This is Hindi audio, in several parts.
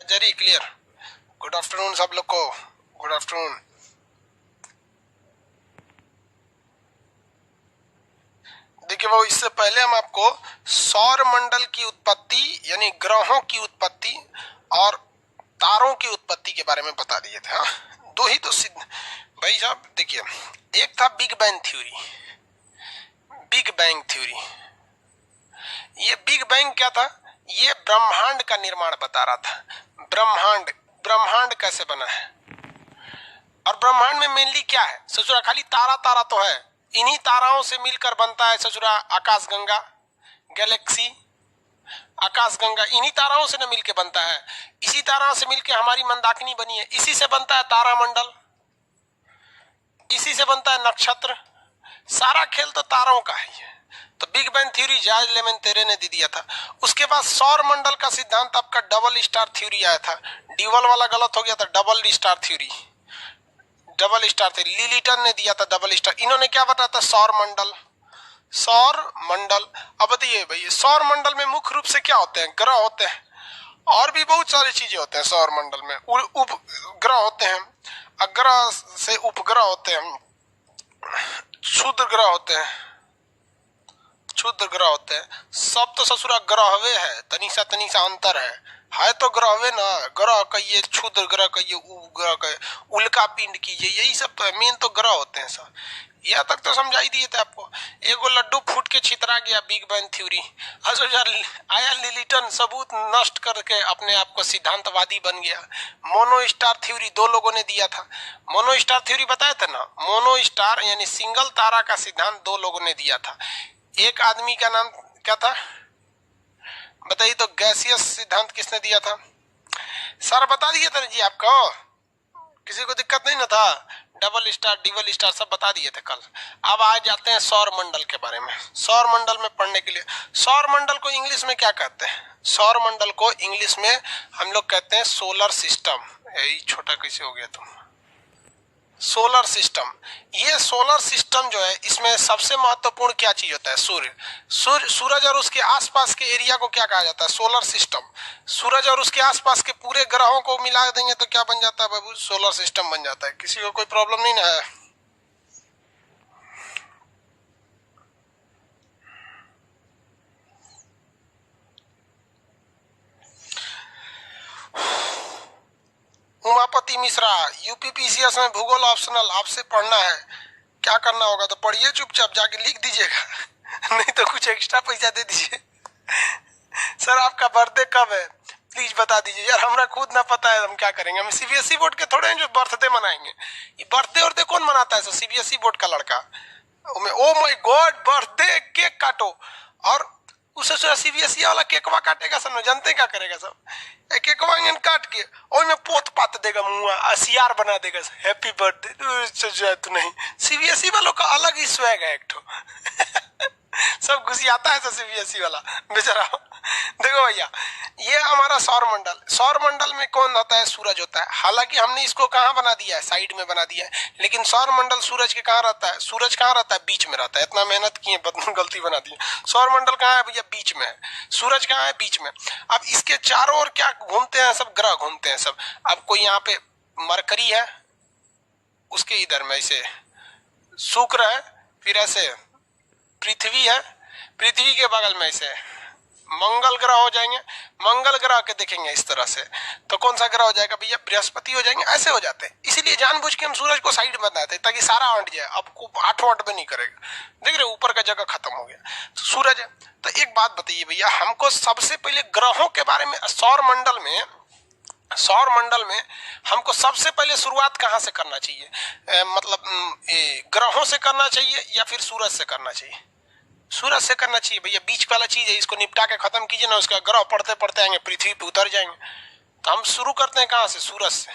Very clear. गुड आफ्टरनून सब लोग को, गुड आफ्टरनून। देखिए वो इससे पहले हम आपको सौर मंडल की उत्पत्ति यानी ग्रहों की उत्पत्ति और तारों की उत्पत्ति के बारे में बता दिए थे। हाँ, दो ही तो सिद्ध भाई साहब। देखिए एक था big bang theory. Big bang theory, ये बिग बैंग क्या था? ये ब्रह्मांड का निर्माण बता रहा था। ब्रह्मांड ब्रह्मांड कैसे बना है और ब्रह्मांड में मेनली क्या है? ससुरा खाली तारा तारा तो है, इन्हीं ताराओं से मिलकर बनता है ससुरा आकाशगंगा, गैलेक्सी, आकाशगंगा इन्हीं ताराओं से न मिलके बनता है। इसी ताराओं से मिलके हमारी मंदाकिनी बनी है, इसी से बनता है तारामंडल, इसी से बनता है नक्षत्र। सारा खेल तो तारों का है। तो बिग बैंग थ्योरी जॉर्ज लेमेंतेरे ने दे दिया था। उसके बाद सौर मंडल का सिद्धांत आपका डबल स्टार थ्योरी आया था। ड्यूअल वाला गलत हो गया था, double star theory, double star theory Lyttleton ने दिया था डबल स्टार। इन्होंने क्या बताया था? सौर मंडल, सौर मंडल। अब बताइए भाई सौर मंडल में मुख्य रूप से क्या होते हैं? ग्रह होते हैं और भी बहुत सारी चीजें होते हैं सौर मंडल में। उपग्रह होते हैं, अग्रह से उपग्रह होते हैं, क्षुद्र ग्रह होते हैं, क्षुद्र ग्रह होते हैं। सब तो ससुरा ग्रहवे है, तनिसा तनिसा अंतर है तो ग्रहवे ना। ग्रह कहिए, क्षुद्र ग्रह कहिए, उपग्रह कहिए, उल्का पिंड कीजिए, यही सब तो है। मेन तो ग्रह होते हैं सर। यहाँ तक तो समझाई दिए थे आपको। एगो लड्डू फूट के छितरा गया बिग बैंग थ्योरी। आया लिलिटन सबूत नष्ट करके अपने आप को सिद्धांतवादी बन गया। मोनो स्टार थ्योरी दो लोगों ने दिया था। मोनो स्टार थ्योरी बताया था ना, मोनो स्टार यानी सिंगल तारा का सिद्धांत दो लोगों ने दिया था। एक आदमी का नाम क्या था बताइए तो? गैसियस सिद्धांत किसने दिया था? सर बता दिया था जी आपको, किसी को दिक्कत नहीं ना था? डबल स्टार सब बता दिए थे कल। अब आ जाते हैं सौर मंडल के बारे में। सौर मंडल में पढ़ने के लिए, सौर मंडल को इंग्लिश में क्या कहते हैं? सौर मंडल को इंग्लिश में हम लोग कहते हैं सोलर सिस्टम। यही छोटा कैसे हो गया तुम? Solar system. ये सोलर सिस्टम जो है इसमें सबसे महत्वपूर्ण क्या चीज होता है? सूरज और उसके आसपास के एरिया को क्या कहा जाता है? Solar system. सूरज और उसके आसपास के पूरे ग्रहों को मिला देंगे तो क्या बन जाता है बाबू? सोलर सिस्टम बन जाता है। किसी को कोई प्रॉब्लम नहीं ना है? उमापति मिश्रा, यूपीपीसीएस में भूगोल ऑप्शनल, आपसे पढ़ना है। क्या करना होगा तो पढ़िए, चुपचाप जाके लिख दीजिएगा नहीं तो कुछ एक्स्ट्रा पैसा दे दीजिए सर आपका बर्थडे कब है प्लीज बता दीजिए यार, हमरा खुद ना पता है हम क्या करेंगे। हम सीबीएसई बोर्ड के थोड़े हैं जो बर्थडे मनाएंगे। ये बर्थडे और कौन मनाता है? सर सीबीएसई बोर्ड का लड़का। Oh my God, birthday cake काटो और उसे सीबीएसई वाला केकवा काटेगा सब, जानते क्या करेगा सब? एक एक काट के और में पोत पात देगा, मुंह असियार बना देगा, हैप्पी बर्थडे। तो नहीं, सीबीएसई वालों का अलग ही स्वैग है एक ठो सब घुसियाता है सीबीएसई वाला बेचारा। देखो भैया ये हमारा सौर मंडल, सौर मंडल में कौन होता है? सूरज होता है। हालांकि हमने इसको कहाँ बना दिया है? साइड में बना दिया है। लेकिन सौर मंडल सूरज के कहाँ रहता है? सूरज कहाँ रहता है? बीच में रहता है। इतना मेहनत किए गलती बना दी। सौर मंडल कहाँ है भैया? बीच में है। सूरज कहाँ है? बीच में। अब इसके चारों ओर क्या घूमते हैं? सब ग्रह घूमते हैं सब। अब कोई यहाँ पे मरकरी है, उसके इधर में ऐसे शुक्र है, फिर ऐसे पृथ्वी है, पृथ्वी के बगल में ऐसे मंगल ग्रह हो जाएंगे। मंगल ग्रह के देखेंगे इस तरह से तो कौन सा ग्रह हो जाएगा भैया? बृहस्पति हो जाएंगे। ऐसे हो जाते हैं। इसीलिए जानबूझ के हम सूरज को साइड में बनाते हैं ताकि सारा अंट जाए। अब आठों अंट में नहीं करेगा, देख रहे ऊपर का जगह खत्म हो गया तो सूरज है। तो एक बात बताइए भैया, हमको सबसे पहले ग्रहों के बारे में, सौर मंडल में हमको सबसे पहले शुरुआत कहाँ से करना चाहिए? मतलब ग्रहों से करना चाहिए या फिर सूरज से करना चाहिए? सूरज से करना चाहिए भैया। बीच वाला चीज है, इसको निपटा के खत्म कीजिए ना, उसका ग्रह पढ़ते पढ़ते आएंगे पृथ्वी पे उतर जाएंगे। तो हम शुरू करते हैं कहाँ से? सूरज से।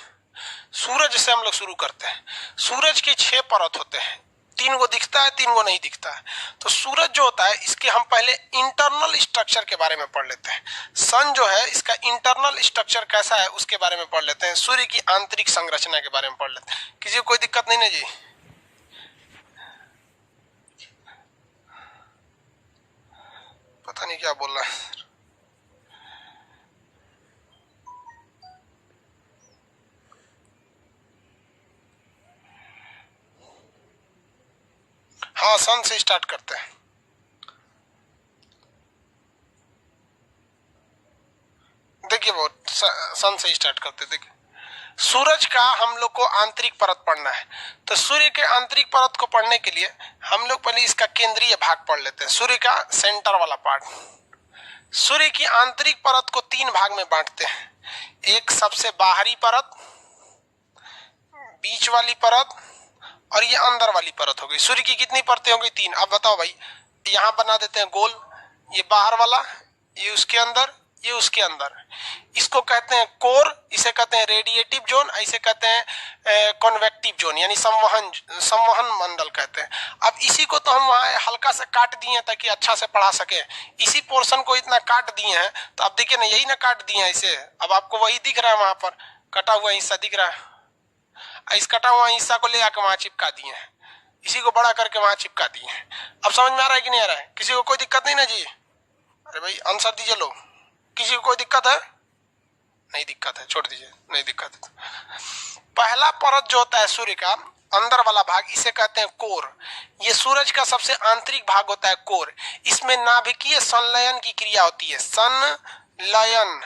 सूरज से हम लोग शुरू करते हैं। सूरज के 6 परत होते हैं, 3 गो दिखता है, 3 गो नहीं दिखता है। तो सूरज जो होता है इसके हम पहले इंटरनल स्ट्रक्चर के बारे में पढ़ लेते हैं। सन जो है इसका इंटरनल स्ट्रक्चर कैसा है उसके बारे में पढ़ लेते हैं। सूर्य की आंतरिक संरचना के बारे में पढ़ लेते हैं। किसी को कोई दिक्कत नहीं ना जी? पता नहीं क्या बोल रहा है। हाँ सन से स्टार्ट करते हैं। देखिए वो सन से स्टार्ट करते। देखिए सूरज का हम लोग को आंतरिक परत पढ़ना है, तो सूर्य के आंतरिक परत को पढ़ने के लिए हम लोग पहले इसका केंद्रीय भाग पढ़ लेते हैं, सूर्य का सेंटर वाला पार्ट। सूर्य की आंतरिक परत को 3 भाग में बांटते हैं, एक सबसे बाहरी परत, बीच वाली परत और ये अंदर वाली परत हो गई। सूर्य की कितनी परतें हो गई? 3। अब बताओ भाई, यहां बना देते हैं गोल, ये बाहर वाला, ये उसके अंदर, ये उसके अंदर। इसको कहते हैं कोर, इसे कहते हैं रेडिएटिव जोन, इसे कहते हैं कॉन्वेक्टिव जोन, यानी संवहन मंडल कहते हैं। अब इसी को तो हम वहां हल्का से काट दिए हैं ताकि अच्छा से पढ़ा सके। इसी पोर्शन को इतना काट दिए हैं, तो अब देखिए ना, यही ना काट दिए हैं इसे। अब आपको वही दिख रहा है, वहां पर कटा हुआ हिस्सा दिख रहा है। इस कटा हुआ हिस्सा को ले आकर वहां चिपका दिए हैं, इसी को बड़ा करके वहां चिपका दिए हैं। अब समझ में आ रहा है कि नहीं आ रहा है? किसी को कोई दिक्कत नहीं ना जी? अरे भाई आंसर दीजिए लोग, किसी को कोई दिक्कत है? नहीं दिक्कत है, छोड़ दीजिए, नहीं दिक्कत है। पहला परत जो होता है सूर्य का अंदर वाला भाग, इसे कहते हैं कोर। ये सूरज का सबसे आंतरिक भाग होता है कोर। इसमें नाभिकीय संलयन की क्रिया होती है, संलयन,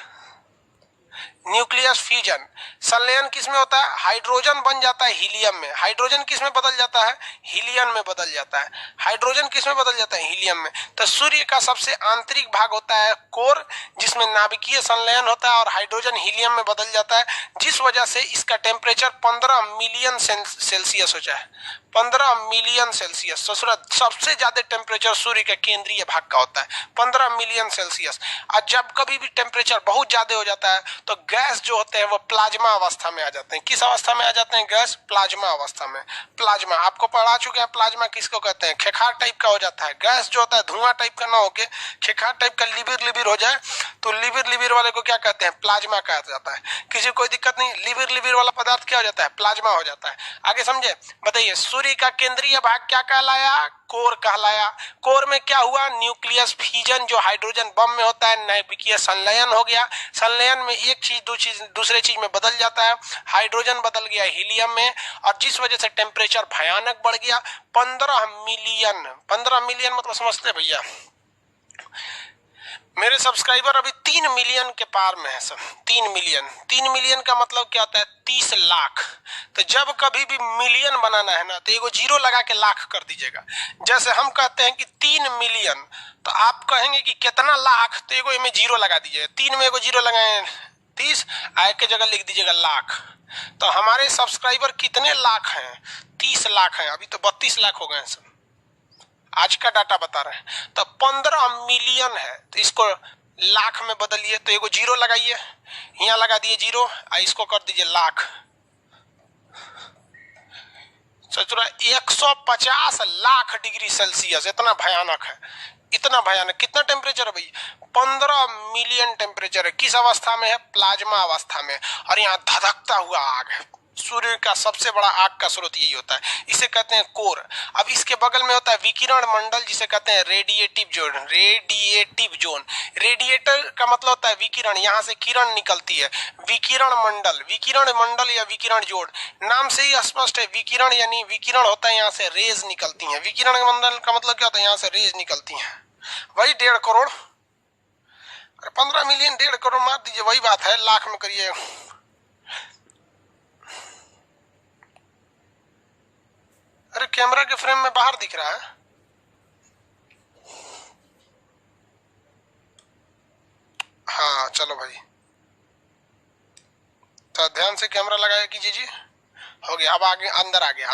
न्यूक्लियस फ्यूजन। संलयन किसमें होता है? हाइड्रोजन बन जाता है हीलियम में। हाइड्रोजन किसमें बदल जाता है? हीलियम में बदल जाता है। हाइड्रोजन किसमें बदल जाता है? हीलियम में। तो सूर्य का सबसे आंतरिक भाग होता है कोर, जिसमें नाभिकीय संलयन होता है और हाइड्रोजन हीलियम में बदल जाता है, जिस वजह से इसका टेम्परेचर 15 मिलियन सेल्सियस हो जाए। 15 मिलियन सेल्सियस। सबसे ज्यादा टेम्परेचर सूर्य के केंद्रीय भाग का होता है, 15 मिलियन सेल्सियस। और जब कभी भी टेम्परेचर बहुत ज्यादा हो जाता है तो गैस जो होते हैं वो प्लाज्मा अवस्था में आ जाते हैं। किस अवस्था में आ जाते हैं? गैस प्लाज्मा अवस्था में। प्लाज्मा आपको पढ़ा चुके हैं, प्लाज्मा किसको कहते हैं? खेखार टाइप का हो जाता है। गैस जो होता है धुआं टाइप का ना होके खेखार टाइप का लिबिर हो जाए तो लिबिर वाले को क्या कहते हैं? प्लाज्मा कहा जाता है। किसी को कोई दिक्कत नहीं? लिबिर वाला पदार्थ क्या हो जाता है? प्लाज्मा हो जाता है। आगे समझे? बताइए, सूर्य का केंद्रीय भाग क्या कहलाया? कोर कहलाया। कोर में क्या हुआ? न्यूक्लियस फ्यूजन, जो हाइड्रोजन बम में होता है, नाभिकीय संलयन हो गया। संलयन में एक चीज दूसरे चीज में बदल जाता है, हाइड्रोजन बदल गया हीलियम में, और जिस वजह से टेम्परेचर भयानक बढ़ गया। 15 मिलियन मतलब समझते हैं भैया? मेरे सब्सक्राइबर अभी 3 मिलियन के पार में है सब। 3 मिलियन का मतलब क्या होता है? 30 लाख। तो जब कभी भी मिलियन बनाना है ना, तो एगो जीरो लगा के लाख कर दीजिएगा। जैसे हम कहते हैं कि 3 मिलियन, तो आप कहेंगे कि कितना लाख, तो एगो में जीरो लगा दीजिएगा। 3 में एगो जीरो लगाए 30, आय के जगह लिख दीजिएगा लाख। तो हमारे सब्सक्राइबर कितने लाख हैं? 30 लाख हैं। अभी तो 32 लाख हो गए हैं सब, आज का डाटा बता रहे हैं। तो 15 मिलियन है, तो इसको लाख में बदलिए, तो एगो जीरो लगाइए, यहाँ लगा दिए जीरो, इसको कर दीजिए लाख। सोचो 150 लाख डिग्री सेल्सियस, इतना भयानक है, इतना भयानक। कितना टेम्परेचर है भाई? 15 मिलियन टेम्परेचर है। किस अवस्था में है? प्लाज्मा अवस्था में। और यहाँ धधकता हुआ आग है। सूर्य का सबसे बड़ा आग का स्रोत यही होता है, इसे कहते हैं कोर। अब इसके बगल में होता है विकिरण मंडल, जिसे कहते हैं radiative zone. Radiative zone, radiator का मतलब होता है विकिरण, यहाँ से किरण निकलती है। विकिरण मंडल या विकिरण जोन, नाम से ही स्पष्ट है। विकिरण यानी विकिरण होता है, यहाँ से रेज निकलती है। विकिरण मंडल का मतलब क्या होता है? यहाँ से रेज निकलती है। वही 1.5 करोड़, 15 मिलियन 1.5 करोड़ मार दीजिए, वही बात है, लाख में करिए। अरे कैमरा के फ्रेम में बाहर दिख रहा है। हाँ चलो भाई, तो ध्यान से कैमरा लगाया कीजिए जी। हो गया, अब आगे अंदर आ गया,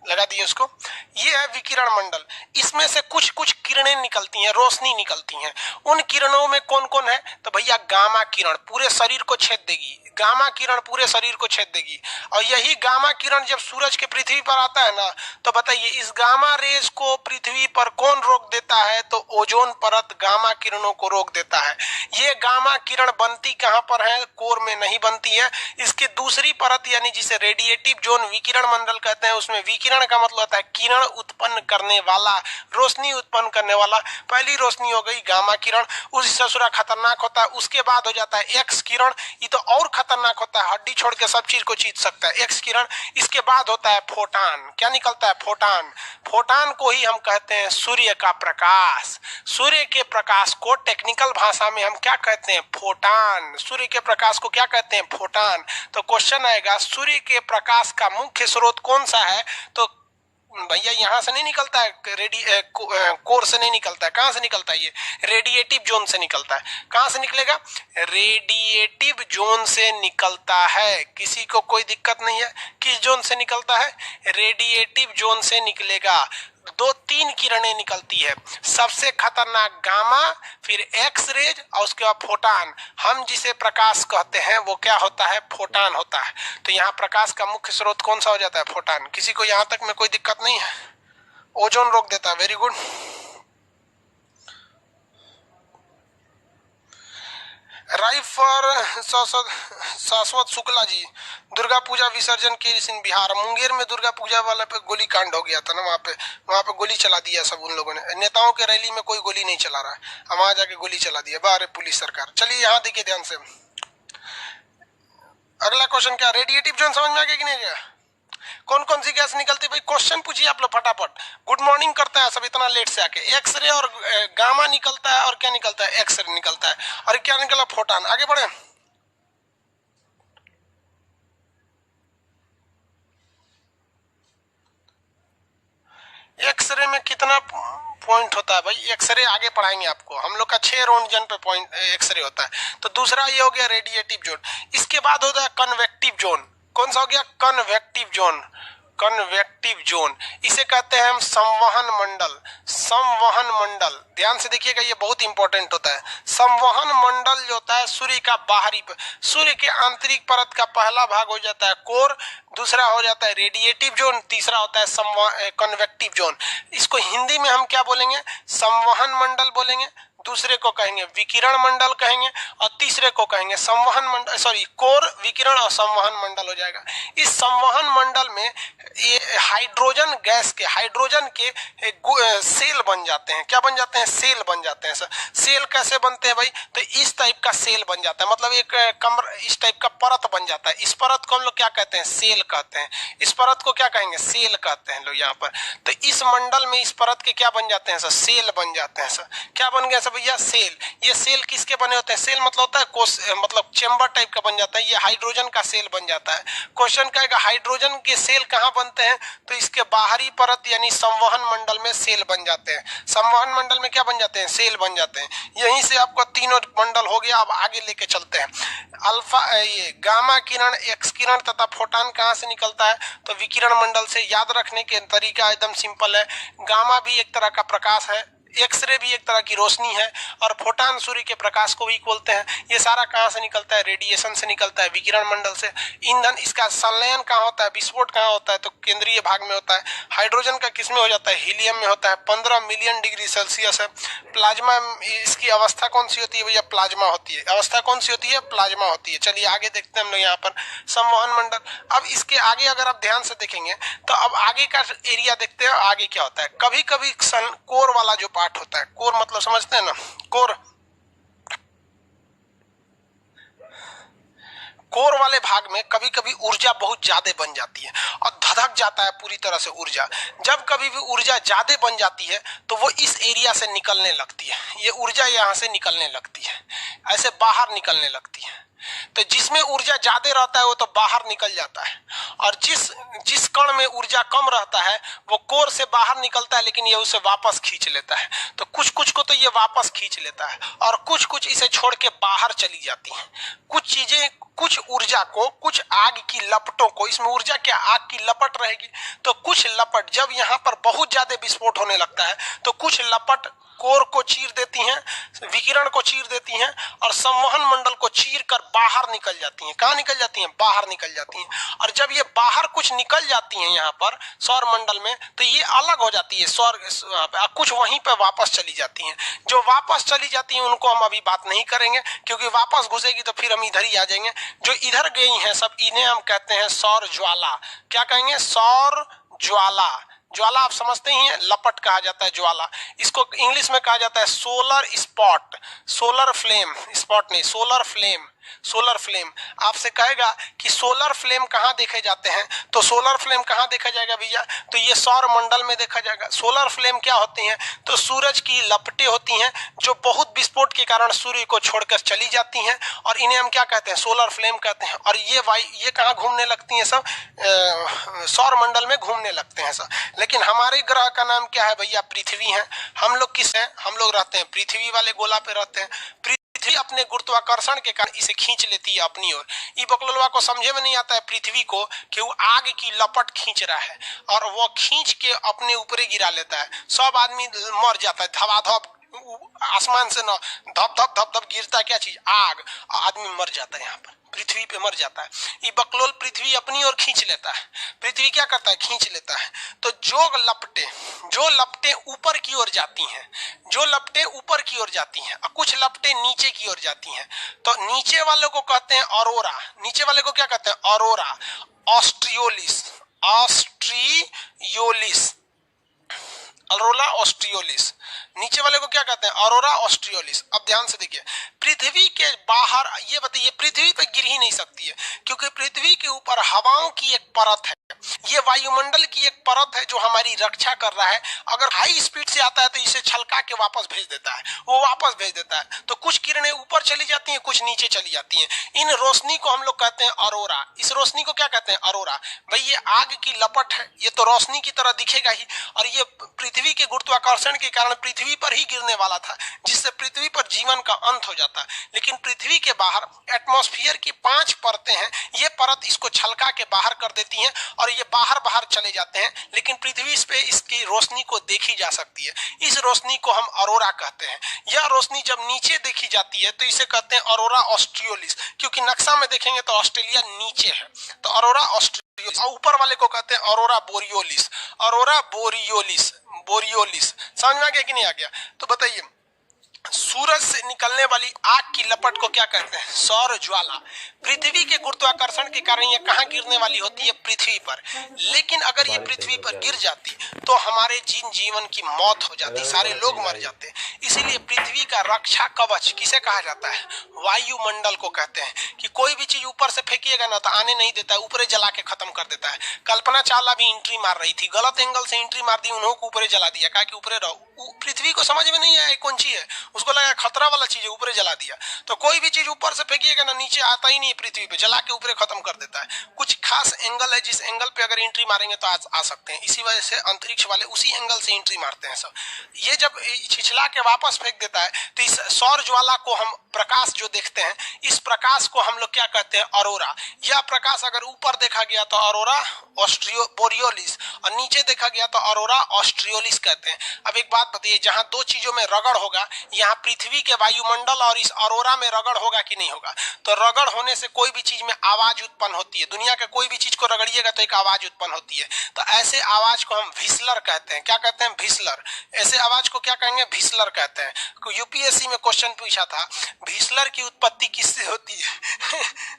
लगा दिए उसको। ये है विकिरण मंडल। इसमें से कुछ कुछ किरणें निकलती हैं, रोशनी निकलती हैं। उन किरणों में कौन कौन है? तो भैया गामा किरण पूरे शरीर को छेद देगी। गामा किरण पूरे शरीर को छेद देगी। और यही गामा किरण जब सूरज के पृथ्वी पर आता है ना, तो बताइए इस गामा रेज को पृथ्वी पर कौन रोक देता है? तो ओजोन परत गामा किरणों को रोक देता है। ये गामा किरण बनती कहां पर है? कोर में नहीं बनती है। इसकी दूसरी परत यानी जिसे रेडिएटिव जोन विकिरण मंडल कहते हैं, उसमें विकिरण का मतलब होता है किरण उत्पन्न करने वाला, रोशनी उत्पन्न करने वाला। पहली रोशनी हो गई गामा किरण, उस ससुरा खतरनाक होता है। उसके बाद हो जाता है एक्स किरण, ये तो और खतरनाक खतरनाक होता है, हड्डी छोड़ के सब चीज को चीर सकता है, एक्स किरण। इसके बाद होता है फोटान। क्या निकलता है? फोटान। फोटान को ही हम कहते हैं सूर्य का प्रकाश। सूर्य के प्रकाश को टेक्निकल भाषा में हम क्या कहते हैं? फोटान। सूर्य के प्रकाश को क्या कहते हैं? फोटान। तो क्वेश्चन आएगा सूर्य के प्रकाश का मुख्य स्रोत कौन सा है? तो भैया यहाँ से नहीं निकलता है, कोर से नहीं निकलता है। कहाँ से निकलता है? ये रेडिएटिव जोन से निकलता है। कहाँ से निकलेगा? रेडिएटिव जोन से निकलता है। किसी को कोई दिक्कत नहीं है? किस जोन से निकलता है? रेडिएटिव जोन से निकलेगा। 2-3 किरणें निकलती है, सबसे खतरनाक गामा, फिर एक्स रेज और उसके बाद फोटान। हम जिसे प्रकाश कहते हैं वो क्या होता है? फोटान होता है। तो यहाँ प्रकाश का मुख्य स्रोत कौन सा हो जाता है? फोटान। किसी को यहाँ तक में कोई दिक्कत नहीं है? ओजोन रोक देता है। Very good. राइट फॉर शाश्वत शुक्ला जी। दुर्गा पूजा विसर्जन के इन बिहार, मुंगेर में दुर्गा पूजा वाला पे गोली कांड हो गया था ना, वहाँ पे गोली चला दिया सब उन लोगों ने। नेताओं के रैली में कोई गोली नहीं चला रहा है, हम वहां जाके गोली चला दिया। बाहर पुलिस सरकार। चलिए यहाँ देखिए ध्यान से, अगला क्वेश्चन क्या? रेडिएटिव जोन समझ में आ गया कि नहीं गया? कौन कौन सी गैस निकलती है भाई? क्वेश्चन पूछिए आप लोग फटाफट। गुड मॉर्निंग करता है सब इतना लेट से आके। एक्सरे और गामा निकलता है, और क्या निकलता है? एक्सरे निकलता है। और क्या निकला? फोटान। आगे बढ़े। एक्सरे में कितना पॉइंट होता है भाई? एक्सरे आगे पढ़ाएंगे आपको हम लोग का। 6 रोंटगन पे पॉइंट एक्सरे होता है। तो दूसरा ये हो गया रेडिएटिव जोन। इसके बाद होता है कन्वेक्टिव जोन। कौन सा हो गया? Convective zone. कन्वेक्टिव जोन इसे कहते हैं हम संवहन मंडल। संवहन मंडल, ध्यान से देखिएगा, ये बहुत इंपॉर्टेंट होता है। संवहन मंडल जो होता है सूर्य का बाहरी, सूर्य के आंतरिक परत का पहला भाग हो जाता है कोर, दूसरा हो जाता है रेडिएटिव जोन, तीसरा होता है कन्वेक्टिव जोन। इसको हिंदी में हम क्या बोलेंगे? संवहन मंडल बोलेंगे, दूसरे को कहेंगे विकिरण मंडल कहेंगे, और तीसरे को कहेंगे संवहन मंडल, सॉरी कोर, विकिरण और संवहन मंडल हो जाएगा। इस संवहन मंडल में ये हाइड्रोजन गैस के, हाइड्रोजन के सेल बन जाते हैं। क्या बन जाते हैं? सेल बन जाते हैं। सेल कैसे बनते हैं भाई? तो इस टाइप का सेल बन जाता है, मतलब एक कमर, इस टाइप का परत बन जाता है। इस परत को हम लोग क्या कहते हैं? सेल कहते हैं। इस परत को क्या कहेंगे? सेल कहते हैं लोग यहाँ पर। तो इस मंडल में इस परत के क्या बन जाते हैं सर? सेल बन जाते हैं सर। क्या बन गया भैया? सेल। ये सेल किसके बने होते हैं? सेल मतलब होता है मतलब चेंबर टाइप का बन जाता है। ये हाइड्रोजन का सेल बन जाता है। क्वेश्चन कहेगा हाइड्रोजन के सेल कहाँ बनते हैं? तो इसके बाहरी परत यानी संवहन मंडल में सेल बन जाते हैं। संवहन मंडल में क्या बन जाते हैं? सेल बन जाते हैं। यहीं से आपको तीनों मंडल हो गया। अब आगे लेके चलते हैं। अल्फा, ये गामा किरण, एक्स किरण तथा फोटान कहाँ से निकलता है? तो विकिरण मंडल से। याद रखने के तरीका एकदम सिंपल है। गामा भी एक तरह का प्रकाश है, एक्सरे भी एक तरह की रोशनी है, और फोटान सूर्य के प्रकाश को भी बोलते हैं। ये सारा कहाँ से निकलता है? रेडिएशन से निकलता है, विकिरण मंडल से। ईंधन, इसका संलयन कहाँ होता है? विस्फोट कहाँ होता है? तो केंद्रीय भाग में होता है। हाइड्रोजन का किस में हो जाता है? हीलियम में होता है। 15 मिलियन डिग्री सेल्सियस है। प्लाज्मा, इसकी अवस्था कौन सी होती है भैया? प्लाज्मा होती है। अवस्था कौन सी होती है? प्लाज्मा होती है। चलिए आगे देखते हैं हम लोग यहाँ पर संवहन मंडल। अब इसके आगे अगर आप ध्यान से देखेंगे तो अब आगे का एरिया देखते हैं। आगे क्या होता है? कभी कभी कोर वाला जो पार्ट होता है, कोर मतलब समझते हैं ना? कोर वाले भाग में कभी कभी ऊर्जा बहुत ज्यादा बन जाती है और धधक जाता है पूरी तरह से ऊर्जा। जब कभी भी ऊर्जा ज्यादा बन जाती है तो वो इस एरिया से निकलने लगती है। ये ऊर्जा यहाँ से निकलने लगती है, ऐसे बाहर निकलने लगती है। तो जिसमें ऊर्जा ज्यादा रहता है वो तो बाहर निकल जाता है, और जिस कण में ऊर्जा कम रहता है वो कोर से बाहर निकलता है, लेकिन ये उसे वापस खींच लेता है। तो कुछ कुछ को तो ये वापस खींच लेता है, और कुछ कुछ इसे छोड़ के बाहर चली जाती हैं। कुछ चीजें, कुछ ऊर्जा को, कुछ आग की लपटों को, इसमें ऊर्जा क्या, आग की लपट रहेगी, तो कुछ लपट जब यहाँ पर बहुत ज्यादा विस्फोट होने लगता है तो कुछ लपट कोर को चीर देती हैं, विकिरण को चीर देती हैं, और संवहन मंडल को चीर कर बाहर निकल जाती हैं। कहाँ निकल जाती हैं? बाहर निकल जाती हैं। और जब ये बाहर कुछ निकल जाती हैं यहाँ पर सौर मंडल में, तो ये अलग हो जाती है सौर, कुछ वहीं पर वापस चली जाती हैं। जो वापस चली जाती हैं उनको हम अभी बात नहीं करेंगे, क्योंकि वापस घुसेगी तो फिर हम इधर ही आ जाएंगे। जो इधर गई हैं सब, इन्हें हम कहते हैं सौर ज्वाला। क्या कहेंगे? सौर ज्वाला। ज्वाला आप समझते ही हैं, लपट कहा जाता है ज्वाला। इसको इंग्लिश में कहा जाता है solar spot, solar flame, spot नहीं, सोलर फ्लेम। Solar flame. आपसे कहेगा कि सोलर फ्लेम कहाँ देखे जाते हैं, तो सोलर फ्लेम कहाँ देखा जाएगा भैया, तो ये सौर मंडल में देखा जाएगा। सोलर फ्लेम क्या होती हैं, तो सूरज की लपटें होती हैं जो बहुत विस्फोट के कारण सूर्य को छोड़कर चली जाती हैं, और इन्हें हम क्या कहते हैं, सोलर फ्लेम कहते हैं। और ये कहाँ घूमने लगती हैं सब, सौर मंडल में घूमने लगते हैं सब। लेकिन हमारे ग्रह का नाम क्या है भैया, पृथ्वी है। हम लोग किस हैं, हम लोग रहते हैं पृथ्वी वाले गोला पे रहते हैं। पृथ्वी अपने गुरुत्वाकर्षण के कारण इसे खींच लेती है अपनी ओर। ई बकलोलवा को समझे में नहीं आता है पृथ्वी को कि वो आग की लपट खींच रहा है, और वो खींच के अपने ऊपर गिरा लेता है। सब आदमी मर जाता है धबाधब, आसमान से ना धप धप धप धप गिरता है क्या चीज, आग, आदमी मर जाता है यहाँ पर पृथ्वी पे मर जाता है। ये बकलोल पृथ्वी अपनी ओर खींच लेता है। पृथ्वी क्या करता है, खींच लेता है। तो जो लपटें ऊपर की ओर जाती हैं, जो लपटें ऊपर की ओर जाती हैं और कुछ लपटें नीचे की ओर जाती हैं, तो नीचे वाले को कहते हैं ऑरोरा। नीचे वाले को क्या कहते हैं, ऑरोरा ऑस्ट्रियोलिस, ऑस्ट्रियोलिस, ऑरोरा ऑस्ट्रियोलिस। नीचे वाले को क्या कहते हैं, ऑरोरा ऑस्ट्रियोलिस। अब ध्यान से देखिए, पृथ्वी के बाहर, ये बताइए पृथ्वी पर गिर ही नहीं सकती है, क्योंकि पृथ्वी के ऊपर हवाओं की एक परत है। ये वायुमंडल की एक परत है जो हमारी रक्षा कर रहा है। अगर हाई स्पीड से आता है तो इसे छलका के वापस भेज देता है, वो वापस भेज देता है। तो कुछ किरणें ऊपर चली जाती हैं, कुछ नीचे चली जाती हैं। इन रोशनी को हम लोग कहते हैं ऑरोरा। इस रोशनी को क्या कहते हैं, ऑरोरा। भाई ये आग की लपट है, ये तो रोशनी की तरह दिखेगा ही, और ये पृथ्वी के गुरुत्वाकर्षण के कारण पृथ्वी पर ही गिरने वाला था, जिससे पृथ्वी पर जीवन का अंत हो जाता है। लेकिन पृथ्वी के बाहर एटमॉस्फेयर की 5 परतें हैं, ये परत इसको छलका के बाहर कर देती हैं, और ये बाहर बाहर चले जाते हैं। लेकिन पृथ्वी पे इसकी रोशनी को देखी जा सकती है। इस रोशनी को हम ऑरोरा कहते हैं। यह रोशनी जब नीचे देखी जाती है तो इसे कहते हैं ऑरोरा ऑस्ट्रियोलिस, क्योंकि नक्शा में देखेंगे तो ऑस्ट्रेलिया नीचे है, तो ऑरोरा ऑस्ट्रियोलिस। ऊपर वाले को कहते हैं ऑरोरा बोरियोलिस, ऑरोरा बोरियोलिस, बोरियोलिस। समझ में आ गया कि नहीं आ गया, तो बताइए सूरज से निकलने वाली आग की लपट को क्या कहते हैं, सौर ज्वाला। पृथ्वी के गुरुत्वाकर्षण के कारण ये कहाँ गिरने वाली होती है, पृथ्वी पर। लेकिन अगर ये पृथ्वी पर गिर जाती तो हमारे जीवन की मौत हो जाती, सारे लोग मर जाते। इसीलिए पृथ्वी का रक्षा कवच किसे कहा जाता है, वायुमंडल को कहते हैं। कि कोई भी चीज ऊपर से फेंकिएगा ना तो आने नहीं देता है, ऊपर जला के खत्म कर देता है। कल्पना चावला भी एंट्री मार रही थी, गलत एंगल से एंट्री मार दी, उन्होंने ऊपर जला दिया, कहा कि ऊपर रहो। पृथ्वी को समझ में नहीं आया कौन चीज है, उसको लगा खतरा वाला चीज है, ऊपर जला दिया। तो कोई भी चीज ऊपर से फेंकिएगा ना नीचे आता ही नहीं, पृथ्वी पे जला के ऊपर खत्म कर देता है। कुछ खास एंगल है, जिस एंगल पे अगर एंट्री मारेंगे तो आ सकते हैं। इसी वजह से अंतरिक्ष वाले उसी एंगल से एंट्री मारते हैं सब। ये जब छिछला के वापस फेंक देता है तो इस सौर ज्वाला को हम, प्रकाश जो देखते हैं, इस प्रकाश को हम लोग क्या कहते हैं, ऑरोरा। यह प्रकाश अगर ऊपर देखा गया तो ऑरोरा बोरियोलिस, और नीचे देखा गया तो ऑरोरा ऑस्ट्रियोलिस कहते हैं। अब एक बात बताइए, जहां दो चीजों में रगड़ होगा, यहाँ पृथ्वी के वायुमंडल और इस ऑरोरा में रगड़ होगा कि नहीं होगा, तो रगड़ होने से कोई भी चीज में आवाज उत्पन्न होती है। दुनिया के कोई भी चीज को रगड़िएगा तो एक आवाज उत्पन्न होती है। तो ऐसे आवाज को हम व्हिसलर कहते हैं। क्या कहते हैं, व्हिसलर। ऐसे आवाज को क्या कहेंगे, व्हिसलर कहते हैं। यूपीएससी में क्वेश्चन पूछा था, व्हिसलर की उत्पत्ति किससे होती है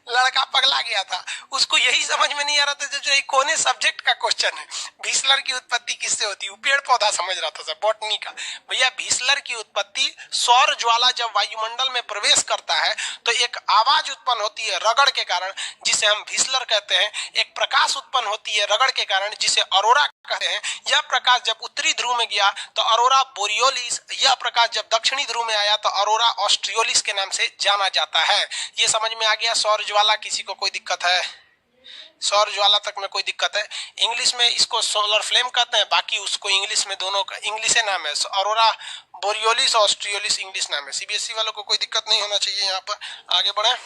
लड़का पगला गया था, उसको यही समझ में नहीं आ रहा था जो कोने सब्जेक्ट का क्वेश्चन है, व्हिसलर की उत्पत्ति किससे होती है। पेड़ पौधा समझ रहा था सर, बॉटनी का। भैया व्हिसलर की उत्पत्ति, सौर ज्वाला जब वायुमंडल में प्रवेश करता है तो एक आवाज उत्पन्न होती है रगड़ के कारण, जिसे हम व्हिसलर कहते हैं। एक प्रकाश उत्पन्न होती है रगड़ के कारण, जिसे ऑरोरा कहते हैं। यह प्रकाश जब उत्तरी ध्रुव में गया तो ऑरोरा बोरियोलिस, यह प्रकाश जब दक्षिणी ध्रुव में आया तो ऑरोरा ऑस्ट्रियोलिस के नाम से जाना जाता है। ये समझ में आ गया सौर ज्वाला। किसी को कोई दिक्कत है, सौर ज्वाला तक में कोई दिक्कत है। इंग्लिश में इसको सोलर फ्लेम कहते हैं, बाकी उसको इंग्लिश में दोनों का इंग्लिश नाम है, ऑरोरा बोरियोलिस ऑस्ट्रियोलिस इंग्लिश नाम है। सीबीएसई वालों को कोई दिक्कत नहीं होना चाहिए। यहाँ पर आगे बढ़े,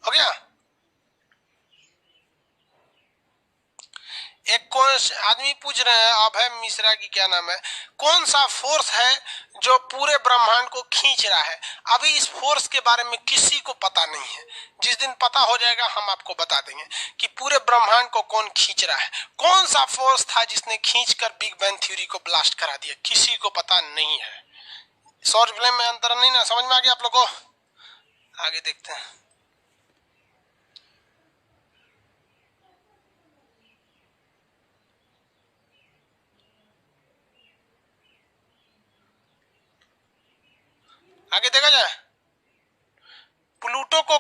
हो गया। एक कौन आदमी पूछ रहे हैं, अभय मिश्रा की क्या नाम है, कौन सा फोर्स है जो पूरे ब्रह्मांड को खींच रहा है। अभी इस फोर्स के बारे में किसी को पता नहीं है। जिस दिन पता हो जाएगा हम आपको बता देंगे कि पूरे ब्रह्मांड को कौन खींच रहा है। कौन सा फोर्स था जिसने खींचकर बिग बैंग थ्योरी को ब्लास्ट करा दिया, किसी को पता नहीं है। सौर फ्लेम में अंतर नहीं ना, समझ में आ गया आप लोगों को। आगे देखते हैं। आगे देखा जाए, प्लूटो को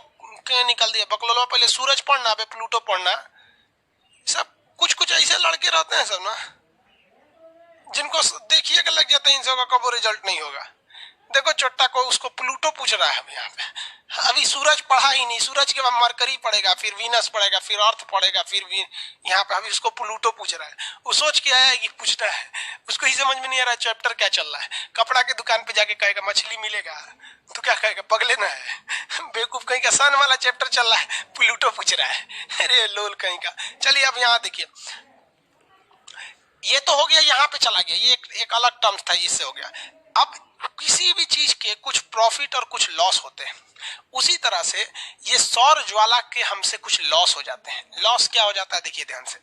निकल दिया बकलोलवा, पहले सूरज पढ़ना, अबे प्लूटो पढ़ना। सब कुछ कुछ ऐसे लड़के रहते हैं सब ना, जिनको देखिएगा लग जाता है इन सब का कबो रिजल्ट नहीं होगा। देखो चोट्टा को, उसको प्लूटो पूछ रहा है अब यहाँ पे, अभी सूरज पढ़ा ही नहीं, सूरज के बाद मरकरी पड़ेगा, फिर वीनस पड़ेगा, फिर अर्थ पड़ेगा, फिर यहाँ पे अभी उसको प्लूटो पूछ रहा है। वो सोच के आया है कि पूछना है, उसको ही समझ में नहीं आ रहा चैप्टर क्या चल रहा है। कपड़ा की दुकान पे जाके कहेगा मछली मिलेगा, तो क्या कहेगा, पगले ना है बेवकूफ कहीं का, सन वाला चैप्टर चल रहा है, प्लूटो पूछ रहा है, अरे लोल कहीं का। चलिए अब यहाँ देखिए, ये तो हो गया, यहाँ पे चला गया, ये एक अलग टर्म्स था, इससे हो गया। अब किसी भी चीज के कुछ प्रॉफिट और कुछ लॉस होते हैं, उसी तरह से ये सौर ज्वाला के हमसे कुछ लॉस हो जाते हैं। लॉस क्या हो जाता है, देखिए ध्यान से,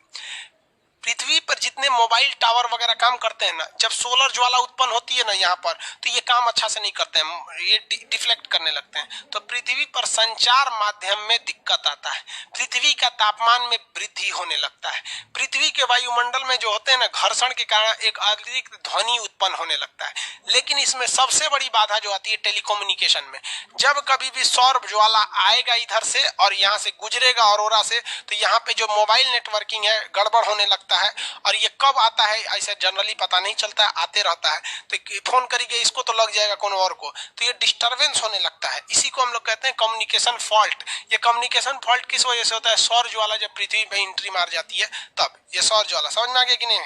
पृथ्वी पर जितने मोबाइल टावर वगैरह काम करते हैं ना, जब सोलर ज्वाला उत्पन्न होती है ना यहाँ पर, तो ये काम अच्छा से नहीं करते हैं, ये डिफ्लेक्ट करने लगते हैं, तो पृथ्वी पर संचार माध्यम में दिक्कत आता है, पृथ्वी का तापमान में वृद्धि होने लगता है, पृथ्वी के वायुमंडल में जो होते हैं ना घर्षण के कारण एक अतिरिक्त ध्वनि उत्पन्न होने लगता है। लेकिन इसमें सबसे बड़ी बाधा जो आती है टेलीकम्युनिकेशन में, जब कभी भी सौर ज्वाला आएगा इधर से और यहाँ से गुजरेगा ऑरोरा से, तो यहाँ पे जो मोबाइल नेटवर्किंग है गड़बड़ होने लगता है। और ये कब आता है ऐसे जनरली पता नहीं चलता है, आते रहता है, तो फोन करिए इसको तो लग जाएगा कोनो और को, तो ये डिस्टरबेंस होने लगता है। इसी को हम लोग कहते हैं कम्युनिकेशन फॉल्ट। ये कम्युनिकेशन फॉल्ट किस वजह से होता है, सौर ज्वाला जब पृथ्वी पे एंट्री मार जाती है तब ये सौर ज्वाला, समझ में आ गया कि नहीं?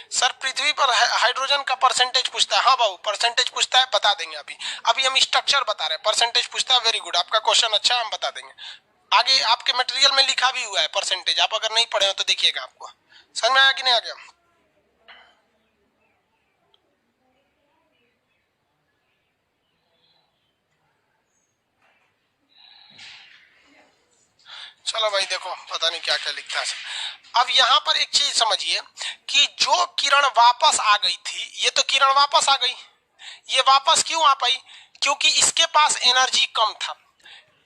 सर पृथ्वी पर हाइड्रोजन का परसेंटेज पूछता है, हाँ बाबू परसेंटेज पूछता है, बता देंगे। अभी हम स्ट्रक्चर बता रहे हैं, परसेंटेज पूछता है, वेरी गुड, आपका क्वेश्चन अच्छा है, हम बता देंगे। आगे आपके मटेरियल में लिखा भी हुआ है परसेंटेज, आप अगर नहीं पढ़े हो तो देखिएगा, आपको समझ में आया कि नहीं आ गया? चलो भाई देखो, पता नहीं क्या क्या लिखता है। अब यहाँ पर एक चीज समझिए कि जो किरण वापस आ गई थी, ये तो किरण वापस आ गई, ये वापस क्यों आ पाई? क्योंकि इसके पास एनर्जी कम था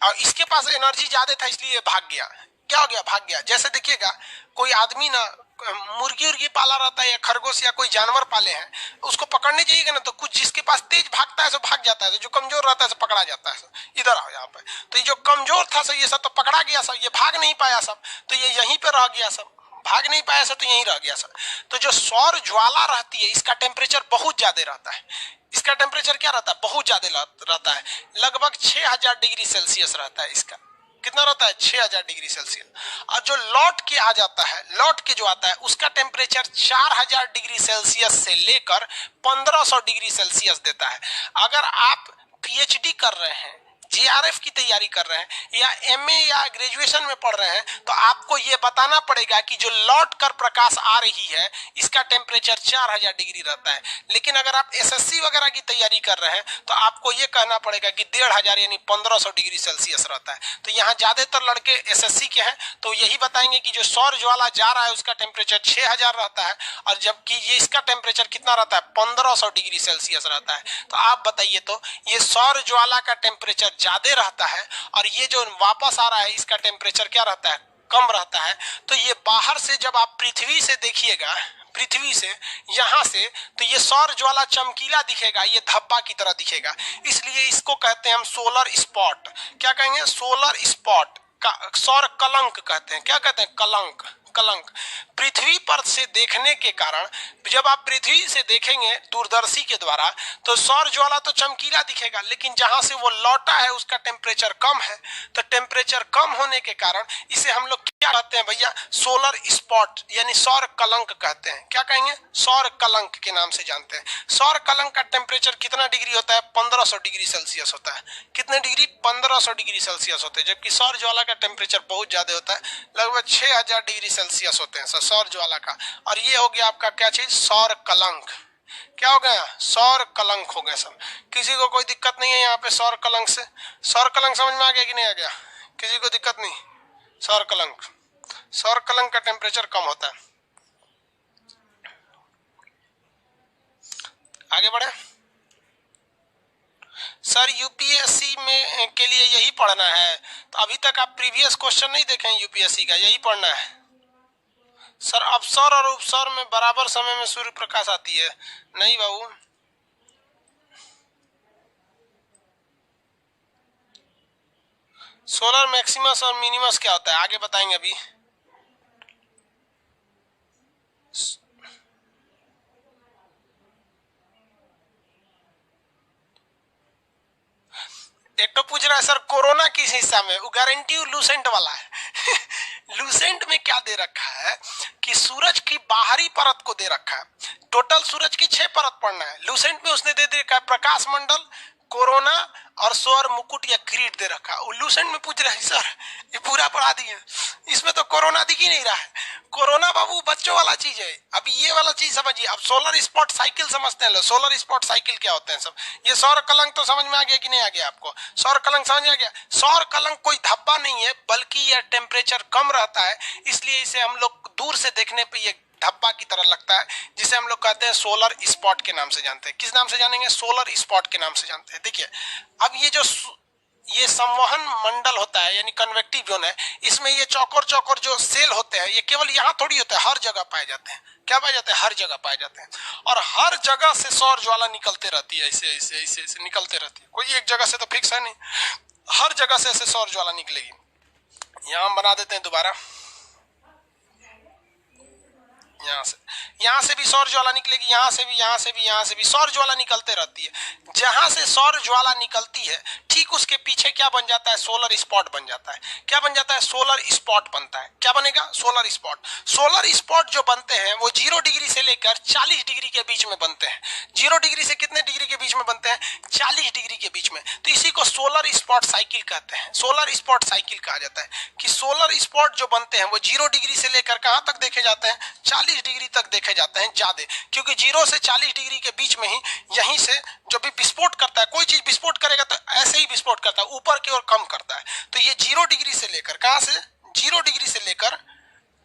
और इसके पास एनर्जी ज्यादा था, इसलिए भाग गया। क्या हो गया? भाग गया। जैसे देखिएगा, कोई आदमी ना मुर्गी उर्गी पाला रहता है या खरगोश या कोई जानवर पाले हैं, उसको पकड़ने जाइएगा ना तो कुछ जिसके पास तेज भागता है सो भाग जाता है, जो कमजोर रहता है सो पकड़ा जाता है। इधर आओ यहाँ पे, तो ये जो कमजोर था सब, ये सब तो पकड़ा गया सब, ये भाग नहीं पाया सब, तो ये यहीं पे रह गया सब, भाग नहीं पाया सब, तो यहीं रह गया सब। तो जो सौर ज्वाला रहती है, इसका टेम्परेचर बहुत ज्यादा रहता है। इसका टेम्परेचर क्या रहता है? बहुत ज्यादा रहता है, लगभग 6000 डिग्री सेल्सियस रहता है इसका। कितना रहता है? 6000 डिग्री सेल्सियस। और जो लौट के आ जाता है, लौट के जो आता है, उसका टेम्परेचर 4000 डिग्री सेल्सियस से लेकर 1500 डिग्री सेल्सियस देता है। अगर आप पीएचडी कर रहे हैं, जेआरएफ की तैयारी कर रहे हैं या एमए या ग्रेजुएशन में पढ़ रहे हैं, तो आपको यह बताना पड़ेगा कि जो लौट कर प्रकाश आ रही है इसका टेम्परेचर 4000 डिग्री रहता है। लेकिन अगर आप एसएससी वगैरह की तैयारी कर रहे हैं तो आपको यह कहना पड़ेगा कि 1500 यानी 1500 डिग्री सेल्सियस रहता है। तो यहाँ ज्यादातर लड़के एसएससी के हैं, तो यही बताएंगे कि जो सौर ज्वाला जा रहा है उसका टेम्परेचर 6000 रहता है, और जबकि ये इसका टेम्परेचर कितना रहता है? 1500 डिग्री सेल्सियस रहता है। तो आप बताइए, तो ये सौर ज्वाला का टेम्परेचर ज्यादा रहता है और ये जो वापस आ रहा है इसका टेम्परेचर क्या रहता है? कम रहता है। तो ये बाहर से जब आप पृथ्वी से देखिएगा, पृथ्वी से यहाँ से, तो ये सौर ज्वाला चमकीला दिखेगा, ये धब्बा की तरह दिखेगा, इसलिए इसको कहते हैं हम सोलर स्पॉट। क्या कहेंगे? सोलर स्पॉट, सौर कलंक कहते हैं। क्या कहते हैं? कलंक। कलंक पृथ्वी पर से देखने के कारण, जब आप पृथ्वी से देखेंगे दूरदर्शी के द्वारा, तो सौर ज्वाला तो चमकीला दिखेगा, लेकिन जहां से वो लौटा है उसका टेम्परेचर कम है। तो टेम्परेचर कम होने के कारण इसे हम लोग क्या कहते हैं भैया? सोलर स्पॉट यानी सौर कलंक कहते हैं। क्या कहेंगे? सौर कलंक के नाम से जानते हैं। सौर कलंक का टेम्परेचर कितना डिग्री होता है? 1500 डिग्री सेल्सियस होता है। कितने डिग्री? 1500 डिग्री सेल्सियस होते हैं। जबकि सौर ज्वाला का टेम्परेचर बहुत ज्यादा होता है, लगभग 6000 डिग्री सेल्सियस होते हैं सौर ज्वाला का। और ये हो गया आपका क्या चीज? सौर कलंक। क्या हो गया? सौर कलंक हो गया सब। किसी को कोई दिक्कत नहीं है यहाँ पे सौर कलंक से? सौर कलंक समझ में आ गया कि नहीं आ गया? किसी को दिक्कत नहीं? सौर कलंक, सौर कलंक का टेम्परेचर कम होता है। आगे बढ़े सर। यूपीएससी में के लिए यही पढ़ना है, तो अभी तक आप प्रीवियस क्वेश्चन नहीं देखे हैं यूपीएससी का, यही पढ़ना है। सर अपसर और उपसर में बराबर समय में सूर्य प्रकाश आती है? नहीं बाबू। सोलर मैक्सिमस और मिनिमस क्या होता है आगे बताएंगे अभी। एक तो पूछ रहा है सर कोरोना किस हिस्सा में, वो गारंटी लूसेंट वाला है। लूसेंट में क्या दे रखा है कि सूरज की बाहरी परत को दे रखा है, टोटल सूरज की 6 परत पड़ना है। लूसेंट में उसने दे रखा है प्रकाश मंडल, कोरोना और सौर मुकुट या क्रीट दे रखा। लूसेंट में पूछ रहे हैं सर ये पूरा पढ़ा दिए, इसमें तो कोरोना दिख ही नहीं रहा है। कोरोना बाबू बच्चों वाला चीज है। अब ये वाला चीज समझिए। अब सोलर स्पॉट साइकिल समझते हैं लोग। सोलर स्पॉट साइकिल क्या होते हैं सब। ये सौर कलंक तो समझ में आ गया कि नहीं आ गया आपको? सौर कलंक समझ में आ गया। सौर कलंक कोई धब्बा नहीं है, बल्कि यह टेम्परेचर कम रहता है, इसलिए इसे हम लोग दूर से देखने पे ये धब्बा की तरह लगता है, जिसे हम लोग कहते हैं सोलर स्पॉट के नाम से जानते हैं। किस नाम से जानेंगे? सोलर स्पॉट के नाम से जानते हैं। देखिए अब ये संवहन मंडल होता है यानी कन्वेक्टिव जोन है, इसमें ये चौकोर चौकोर जो सेल होते हैं ये केवल यहाँ थोड़ी होता है, हर जगह पाए जाते हैं। क्या पाए जाते हैं? हर जगह पाए जाते हैं। और हर जगह से सौर ज्वाला निकलते रहती है, ऐसे ऐसे ऐसे ऐसे निकलते रहती है। कोई एक जगह से तो फिक्स है नहीं, हर जगह से ऐसे सौर ज्वाला निकलेगी। यहाँ हम बना देते हैं दोबारा। यहाँ से भी सौर ज्वाला निकलेगी, यहाँ से भी, यहाँ से भी, यहाँ से भी सौर ज्वाला निकलते रहती है। जहां से सौर ज्वाला निकलती है ठीक उसके पीछे क्या बन जाता है? सोलर स्पॉट बन जाता है। क्या बन जाता है? सोलर स्पॉट बनता है। क्या बनेगा? Solar spot. सोलर स्पॉट जो बनते हैं वो 0 डिग्री से लेकर 40 डिग्री के बीच में बनते हैं। 0 डिग्री से कितने डिग्री के बीच में बनते हैं? 40 डिग्री के बीच में। तो इसी को सोलर स्पॉट साइकिल कहते हैं। सोलर स्पॉट साइकिल कहा जाता है कि सोलर स्पॉट जो बनते हैं वो 0 डिग्री से लेकर कहां तक देखे जाते हैं? 40 डिग्री तक देखे जाते हैं ज्यादा, क्योंकि 0 से 40 डिग्री के बीच में ही यहीं से जो भी विस्फोट करता है, कोई चीज विस्फोट करेगा तो ऐसे ही विस्फोट करता है, ऊपर की ओर कम करता है। तो ये 0 डिग्री से लेकर कहां से? 0 डिग्री से लेकर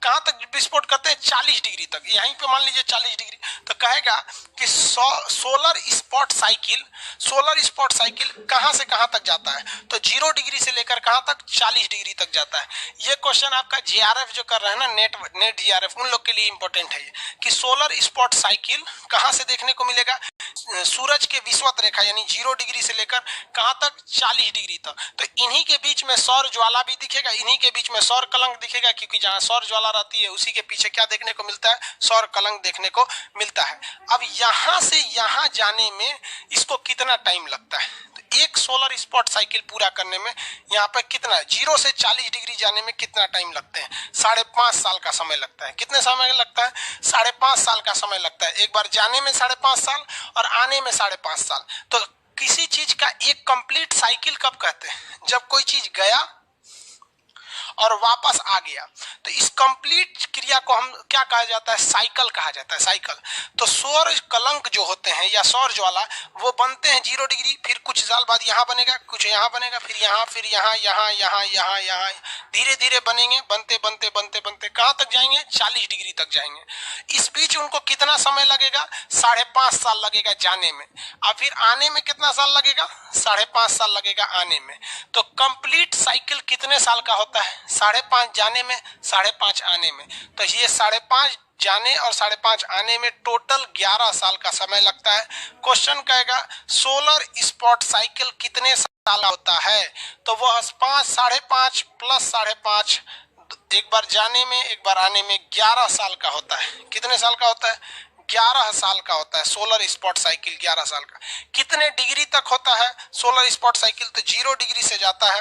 कहां तक विस्फोट करते हैं? 40 डिग्री तक। यहीं पे मान लीजिए 40 डिग्री, तो कहेगा कि सोलर स्पॉट साइकिल कहां से कहां तक जाता है? तो 0 डिग्री से लेकर कहां तक? 40 डिग्री तक जाता है। ये क्वेश्चन आपका जीआरएफ जो कर रहे हैं ना, नेट जीआरएफ, उन लोग के लिए इंपॉर्टेंट है ये कि सोलर स्पॉट साइकिल कहां से देखने को मिलेगा? सूरज के विषुवत रेखा यानी 0 डिग्री से लेकर कहां तक? 40 डिग्री तक। तो इन्हीं के बीच में सौर ज्वाला भी दिखेगा, इन्हीं के बीच में सौर कलंक दिखेगा, क्योंकि जहां सौर ज्वाला रहती है उसी के पीछे क्या देखने को मिलता है? सौर कलंक देखने को मिलता है। अब यहां से यहां जाने में इसको कितना टाइम लगता है? तो एक सोलर स्पॉट साइकिल पूरा करने में यहाँ पे कितना? 0 से 40 डिग्री जाने में कितना टाइम लगते हैं? 5.5 साल का समय लगता है। कितने समय लगता है? 5.5 साल का समय लगता है। एक बार जाने में 5.5 साल और आने में 5.5 साल। तो किसी चीज का एक कंप्लीट साइकिल कब कहते हैं? जब कोई चीज गया और वापस आ गया। तो इस कंप्लीट क्रिया को हम क्या कहा जाता है? साइकिल कहा जाता है, साइकिल। तो सौर कलंक जो होते हैं या सौर ज्वाला वो बनते हैं 0 डिग्री, फिर कुछ साल बाद यहाँ बनेगा, कुछ यहाँ बनेगा, फिर यहाँ, फिर यहाँ, यहाँ, यहाँ, यहाँ, यहाँ, धीरे धीरे बनेंगे, बनते बनते बनते बनते कहाँ तक जाएंगे? 40 डिग्री तक जाएंगे। इस बीच उनको कितना समय लगेगा? 5.5 साल लगेगा जाने में, और फिर आने में कितना साल लगेगा? 5.5 साल लगेगा आने में। तो कंप्लीट साइकिल कितने साल का होता है? 5.5 जाने में, 5.5 आने में। तो ये 5.5 जाने और 5.5 आने में टोटल 11 साल का समय लगता है। क्वेश्चन कहेगा सोलर स्पॉट साइकिल कितने साल होता है? तो वह 5.5 प्लस 5.5, एक बार जाने में एक बार आने में 11 साल का होता है। कितने साल का होता है? 11 साल का होता है सोलर स्पॉट साइकिल। 11 साल का। कितने डिग्री तक होता है सोलर स्पॉट साइकिल? तो 0 डिग्री से जाता है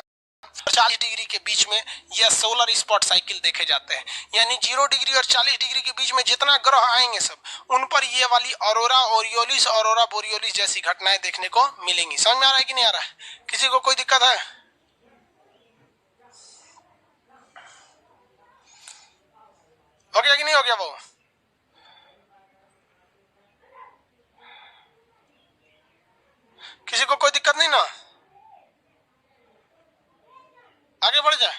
40 डिग्री के बीच में यह सोलर स्पॉट साइकिल देखे जाते हैं। यानी 0 डिग्री और 40 डिग्री के बीच में जितना ग्रह आएंगे सब उन पर ये वाली ऑरोरा ओरियोलिस, ऑरोरा बोरियोलिस जैसी घटनाएं देखने को मिलेंगी। समझ में आ रहा है कि नहीं आ रहा है? किसी को कोई दिक्कत है? हो गया कि नहीं हो गया? वो किसी को कोई दिक्कत नहीं ना? आगे बढ़ जाए।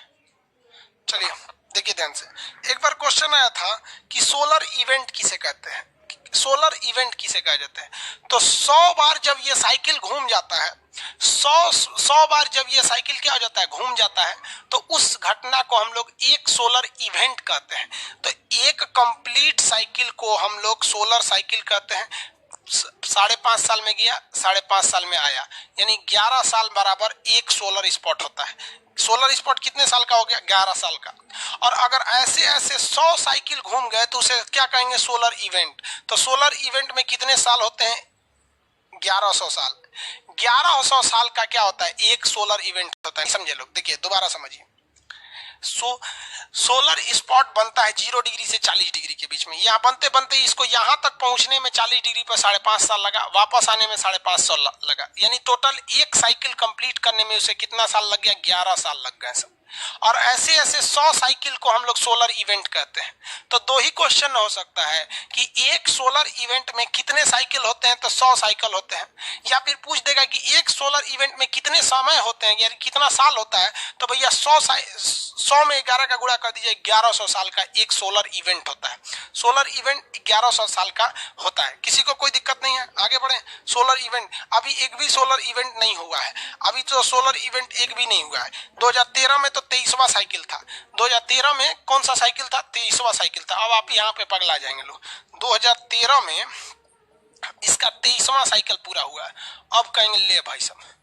चलिए देखिए ध्यान से। एक बार क्वेश्चन आया था कि सोलर इवेंट किसे कहते हैं? सोलर इवेंट किसे कहा जाता है? तो 100 बार जब ये साइकिल घूम जाता है, 100 बार जब ये साइकिल क्या हो जाता है, घूम जाता है, तो उस घटना को हम लोग एक सोलर इवेंट कहते हैं। तो एक कंप्लीट साइकिल को हम लोग सोलर साइकिल कहते हैं। 5.5 साल में गया, 5.5 साल में आया, यानी 11 साल बराबर एक सोलर स्पॉट होता है। सोलर स्पॉट कितने साल का हो गया? 11 साल का। और अगर ऐसे ऐसे 100 साइकिल घूम गए तो उसे क्या कहेंगे? Solar event. तो सोलर इवेंट में कितने साल होते हैं? 1100 साल। 1100 साल का क्या होता है? एक सोलर इवेंट होता है। समझे लोग? देखिए दोबारा समझिए। सोलर स्पॉट बनता है 0 डिग्री से 40 डिग्री के बीच में। यहाँ बनते बनते इसको यहाँ तक पहुंचने में 40 डिग्री पर 5.5 साल लगा, वापस आने में 5.5 साल लगा, यानी टोटल एक साइकिल कंप्लीट करने में उसे कितना साल लग गया? 11 साल लग गए सब। और ऐसे ऐसे 100 साइकिल को हम लोग सोलर इवेंट कहते हैं। तो दो ही क्वेश्चन हो सकता है कि एक सोलर इवेंट में कितने साइकिल होते हैं? तो 100 साइकिल होते हैं। या फिर पूछ देगा कि एक सोलर इवेंट में कितने समय होते हैं, यानी कितना साल होता है? तो भैया 100 में 11 का गुणा कर दीजिए, 1100 साल का एक सोलर इवेंट होता है। सोलर इवेंट 1100 साल का होता है। किसी को कोई दिक्कत नहीं है? आगे बढ़े। सोलर इवेंट, अभी एक भी सोलर इवेंट नहीं हुआ है। अभी तो सोलर इवेंट एक भी नहीं हुआ है। 2013 में तो 23वां साइकिल था। 2013 में कौन सा साइकिल था? 23वां साइकिल था। अब आप यहाँ पे पगला जाएंगे लोग। 2013 में इसका 23वां साइकिल पूरा हुआ है। अब कहेंगे ले भाई साहब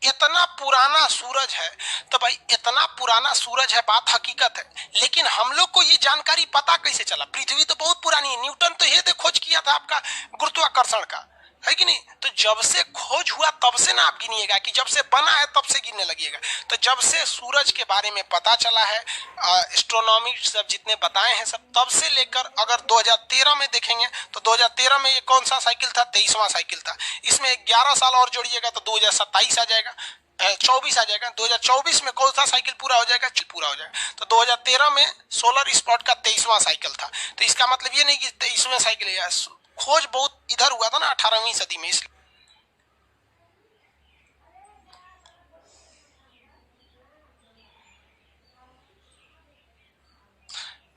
इतना पुराना सूरज है। तो भाई इतना पुराना सूरज है, बात हकीकत है, लेकिन हम लोग को ये जानकारी पता कैसे चला? पृथ्वी तो बहुत पुरानी है। न्यूटन तो ये खोज किया था आपका गुरुत्वाकर्षण का, है कि नहीं? तो जब से खोज हुआ तब से ना आप गिनिएगा कि जब से बना है तब से गिनने लगिएगा। तो जब से सूरज के बारे में पता चला है, एस्ट्रोनॉमी सब जितने बताए हैं सब, तब से लेकर अगर 2013 में देखेंगे तो 2013 में ये कौन सा साइकिल था? 23वां साइकिल था। इसमें 11 साल और जोड़िएगा तो 2027 आ जाएगा, 24 आ जाएगा। 2024 में कौन सा साइकिल पूरा हो जाएगा? पूरा हो जाएगा। तो 2013 में सोलर स्पॉट का 23वां साइकिल था। तो इसका मतलब ये नहीं कि 23वें साइकिल है। खोज बहुत इधर हुआ था ना 18वीं सदी में, इसलिए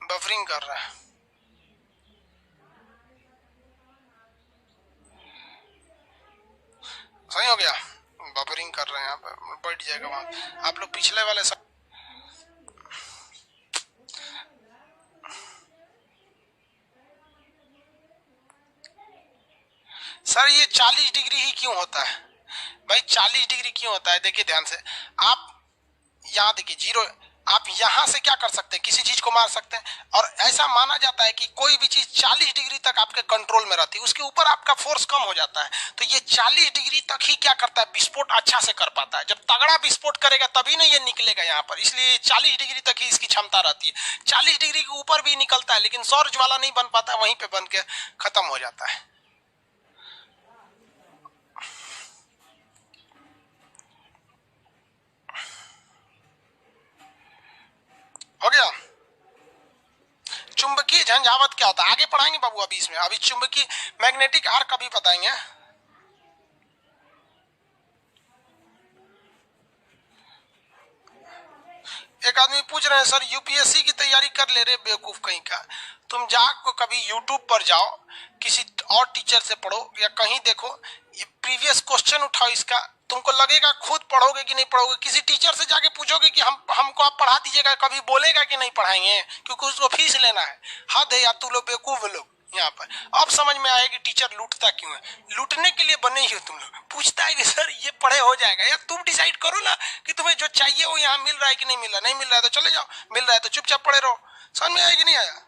बफरिंग कर रहा है। सही हो गया? बफरिंग कर रहे हैं, यहाँ पे बैठ जाएगा वहां। आप लोग पिछले वाले सर ये 40 डिग्री ही क्यों होता है? भाई 40 डिग्री क्यों होता है? देखिए ध्यान से, आप यहाँ देखिए 0, आप यहाँ से क्या कर सकते हैं? किसी चीज को मार सकते हैं। और ऐसा माना जाता है कि कोई भी चीज 40 डिग्री तक आपके कंट्रोल में रहती है, उसके ऊपर आपका फोर्स कम हो जाता है। तो ये 40 डिग्री तक ही क्या करता है? विस्फोट अच्छा से कर पाता है। जब तगड़ा विस्फोट करेगा तभी ना ये निकलेगा यहाँ पर, इसलिए 40 डिग्री तक ही इसकी क्षमता रहती है। 40 डिग्री के ऊपर भी निकलता है, लेकिन सौर ज्वाला नहीं बन पाता, वहीं पे बन के खत्म हो जाता है। हो गया? चुंबकीय झंझावात क्या होता है आगे पढ़ाएंगे बाबू। अभी इसमें अभी चुंबकीय मैग्नेटिक आर्क अभी बताएंगे। एक आदमी पूछ रहे हैं सर यूपीएससी की तैयारी कर ले रहे बेवकूफ कहीं का। तुम जाकर कभी यूट्यूब पर जाओ, किसी और टीचर से पढ़ो या कहीं देखो, ये प्रीवियस क्वेश्चन उठाओ इसका, तुमको लगेगा खुद पढ़ोगे कि नहीं पढ़ोगे। किसी टीचर से जाके पूछोगे कि हमको आप पढ़ा दीजिएगा, कभी बोलेगा कि नहीं पढ़ाएंगे, क्योंकि उसको फीस लेना है। हद है यार, तू लोग बेवकूफ लोग यहाँ पर। अब समझ में आएगी टीचर लूटता क्यों है। लूटने के लिए बने ही हो तुम लोग। पूछता है कि सर ये पढ़े हो जाएगा, यार तुम डिसाइड करो ना कि तुम्हें जो चाहिए वो यहाँ मिल रहा है कि नहीं मिल रहा। नहीं मिल रहा है तो चले जाओ, मिल रहा है तो चुपचाप पढ़े रहो। समझ में आया कि नहीं आया?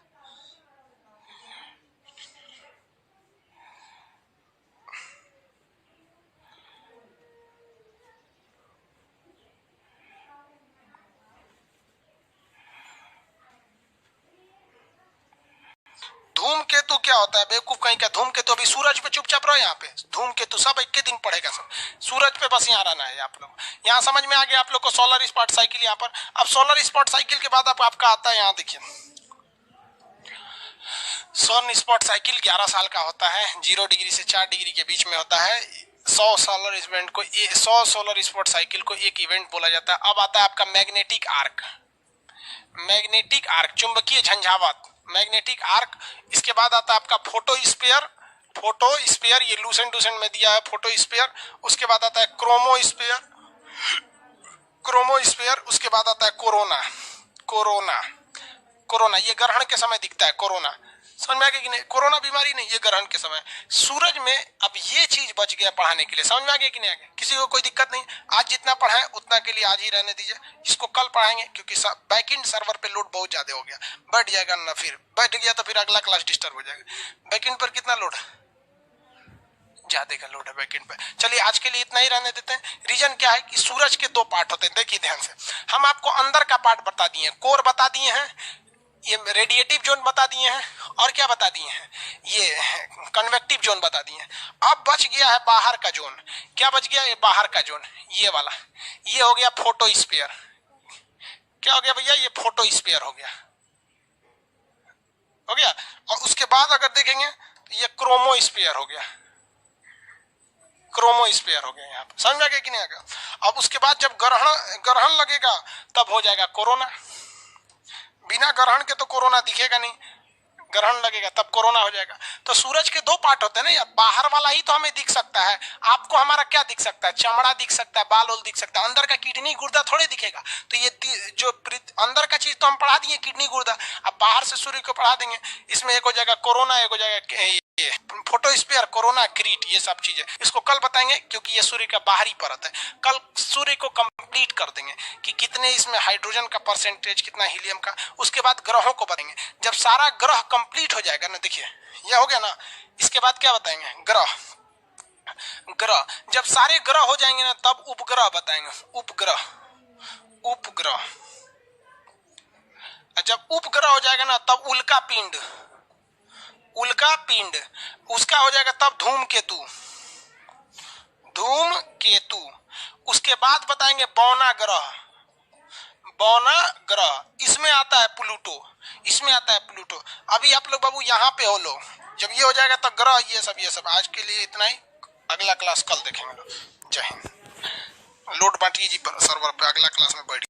धूमकेतु क्या होता है बेवकूफ कहीं का? धूमकेतु अभी सूरज पे चुपचाप रहो। यहाँ पे धूमकेतु सब एक के दिन पड़ेगा, सब सूरज पे बस यहाँ रहना है आप लोग। यहाँ समझ में आ गया आप लोग को सोलर स्पॉट साइकिल यहाँ पर। अब सोलर स्पॉट साइकिल के बाद आपका आता है यहाँ देखिए सन स्पॉट साइकिल 11 साल का होता है, 0 डिग्री से 4 डिग्री के बीच में होता है। 100 सोलर इवेंट को 100 सोलर स्पॉट साइकिल को एक इवेंट बोला जाता है। अब आता है आपका मैग्नेटिक आर्क। मैग्नेटिक आर्क चुंबकीय झंझावात, मैग्नेटिक आर्क। इसके बाद आता है आपका फोटोस्फीयर फोटोस्फीयर, ये लूसेंट में दिया है फोटोस्फीयर। उसके बाद आता है क्रोमोस्फीयर, उसके बाद आता है कोरोना, ये ग्रहण के समय दिखता है कोरोना। समझ में आ गया कि नहीं? कोरोना बीमारी नहीं, ये ग्रहण के समय। सूरज में अब ये चीज बच गया पढ़ाने के लिए। समझ में आ गया कि नहीं आ गया? किसी को कोई दिक्कत नहीं? आज जितना पढ़ाएं उतना के लिए आज ही रहने दीजिए, इसको कल पढ़ाएंगे क्योंकि बैकएंड सर्वर पे लोड बहुत ज्यादा हो गया, बढ़ जाएगा ना, फिर बैठ गया तो फिर अगला क्लास डिस्टर्ब हो जाएगा। बैकएंड पर कितना लोड है? ज्यादा का लोड है बैकएंड पे। चलिए आज के लिए इतना ही रहने देते हैं। रीजन क्या है कि सूरज के दो पार्ट होते हैं, देखिए ध्यान से। हम आपको अंदर का पार्ट बता दिए, कोर बता दिए हैं, ये रेडिएटिव जोन बता दिए हैं, और क्या बता दिए हैं, ये कन्वेक्टिव जोन बता दिए हैं। अब बच गया है बाहर का जोन। क्या बच गया? ये बाहर का जोन, ये वाला, ये हो गया फोटोस्फीयर। क्या हो गया भैया? ये फोटोस्फीयर हो गया। और उसके बाद अगर देखेंगे तो ये क्रोमोस्फीयर हो गया, यहाँ पर। समझ में आ गया कि नहीं आ गया? अब उसके बाद जब ग्रहण लगेगा तब हो जाएगा कोरोना। बिना ग्रहण के तो कोरोना दिखेगा नहीं, ग्रहण लगेगा तब कोरोना हो जाएगा। तो सूरज के दो पार्ट होते हैं ना यार, बाहर वाला ही तो हमें दिख सकता है। आपको हमारा क्या दिख सकता है? चमड़ा दिख सकता है, बाल दिख सकता है, अंदर का किडनी गुर्दा थोड़े दिखेगा। तो ये जो अंदर का चीज तो हम पढ़ा दिए, किडनी गुर्दा। अब बाहर से सूर्य को पढ़ा देंगे, इसमें एक हो जाएगा कोरोना, एक हो जाएगा ये फोटोस्फीयर, कोरोना, क्रीट, ये सब चीजें इसको कल बताएंगे क्योंकि ये सूर्य का बाहरी परत है। कल सूर्य को कंप्लीट कर देंगे कि कितने इसमें हाइड्रोजन का परसेंटेज, कितना हीलियम का। उसके बाद ग्रहों को बताएंगे। जब सारा ग्रह कंप्लीट हो जाएगा ना, देखिए ये हो गया ना, इसके बाद क्या बताएंगे? ग्रह। जब सारे ग्रह हो जाएंगे ना तब उपग्रह बताएंगे, उपग्रह। जब उपग्रह हो जाएगा ना तब उल्का पिंड, उसका हो जाएगा तब धूमकेतु। उसके बाद बताएंगे बौना ग्रह, इसमें आता है प्लूटो। अभी आप लोग बाबू यहाँ पे हो लो, जब ये हो जाएगा तो ग्रह, ये सब। आज के लिए इतना ही, अगला क्लास कल देखेंगे लोग। जय हिंद। लोड बांटिए जी सर्वर पे, अगला क्लास में बैठ